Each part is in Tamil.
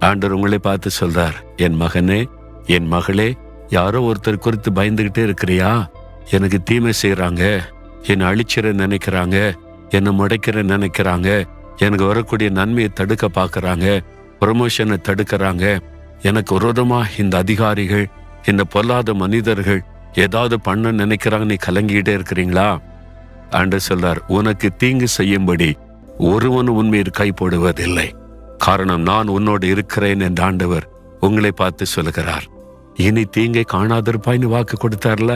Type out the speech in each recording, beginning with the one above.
ஆண்டவர் உங்களை பார்த்து சொல்றார், என் மகனே, என் மகளே, யாரோ ஒருத்தர் குறித்து பயந்துகிட்டே இருக்கிறியா? எனக்கு தீமை செய்யறாங்க, என்னை அழிச்சிட நினைக்கிறாங்க, என்னை முடைக்கிற நினைக்கிறாங்க, எனக்கு வரக்கூடிய நன்மையை தடுக்க பாக்குறாங்க, ப்ரமோஷனை தடுக்கிறாங்க, எனக்கு விரோதமா இந்த அதிகாரிகள், இந்த பொல்லாத மனிதர்கள் ஏதாவது பண்ண நினைக்கிறாங்க, நீ கலங்கிட்டே இருக்கிறீங்களா? ஆண்டவர் சொல்றார், உனக்கு தீங்கு செய்யும்படி ஒருவனும் உன்மீது கை போடுவதில்லை. காரணம் நான் உன்னோடு இருக்கிறேன் என்று ஆண்டவர் உங்களை பார்த்து சொல்லுகிறார். இனி தீங்கை காணாதிருப்பாய்னு வாக்கு கொடுத்தார்ல.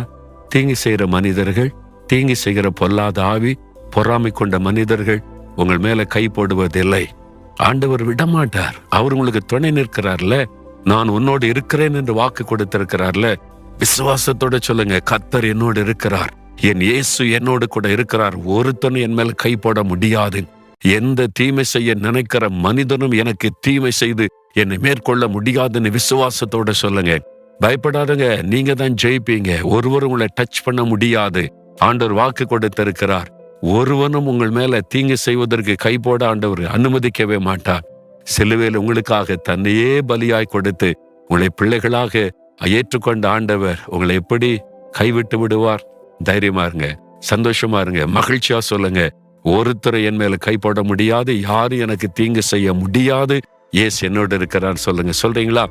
தீங்கு செய்கிற மனிதர்கள், தீங்கு செய்கிற பொல்லாத ஆவி, பொறாமை கொண்ட மனிதர்கள் உங்கள் மேல கை போடுவதில்லை. ஆண்டவர் விடமாட்டார். அவர் உங்களுக்கு துணை நிற்கிறார்ல. நான் உன்னோடு இருக்கிறேன் என்று வாக்கு கொடுத்திருக்கிறார்ல. விசுவாசத்தோட சொல்லுங்க, கர்த்தர் என்னோடு இருக்கிறார், என் இயேசு என்னோடு கூட இருக்கிறார், ஒருத்தனும் என் மேல கை போட முடியாது. எந்த தீமை செய்ய நினைக்கிற மனிதனும் எனக்கு தீமை செய்து என்னை மேற்கொள்ள முடியாதுன்னு விசுவாசத்தோட சொல்லுங்க. பயப்படாதங்க, நீங்க தான் ஜெயிப்பீங்க. ஒருவரும் உங்களை டச் பண்ண முடியாது. ஆண்டவர் வாக்கு கொடுத்திருக்கிறார். ஒருவனும் உங்கள் மேல தீங்கு செய்வதற்கு கை போட ஆண்டவர் அனுமதிக்கவே மாட்டார். சிலுவையில் உங்களுக்காக தன்னையே பலியாய் கொடுத்து உங்களை பிள்ளைகளாக ஏற்றுக்கொண்ட ஆண்டவர் உங்களை எப்படி கைவிட்டு விடுவார்? தைரியமா இருங்க, சந்தோஷமா இருங்க, மகிழ்ச்சியா சொல்லுங்க, ஒருத்தரை என் மேல கை போட முடியாது, யாரும் எனக்கு தீங்கு செய்ய முடியாது, இயேசு என்னோட இருக்கிறார் சொல்லுங்க. சொல்றீங்களா?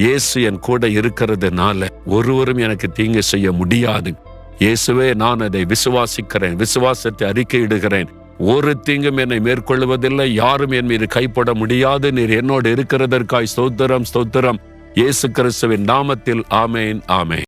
இயேசு என் கூட இருக்கிறதுனால ஒருவரும் எனக்கு தீங்கு செய்ய முடியாது. இயேசுவே, நான் அதை விசுவாசிக்கிறேன், விசுவாசத்தை அறிக்கையிடுகிறேன். ஒரு தீங்கும் என்னை மேற்கொள்வதில்லை, யாரும் என் மீது கைப்பட முடியாது. நீர் என்னோடு இருக்கிறதற்காய் ஸ்தோத்திரம், ஸ்தோத்திரம். இயேசு கிறிஸ்துவின் நாமத்தில் ஆமேன், ஆமேன்.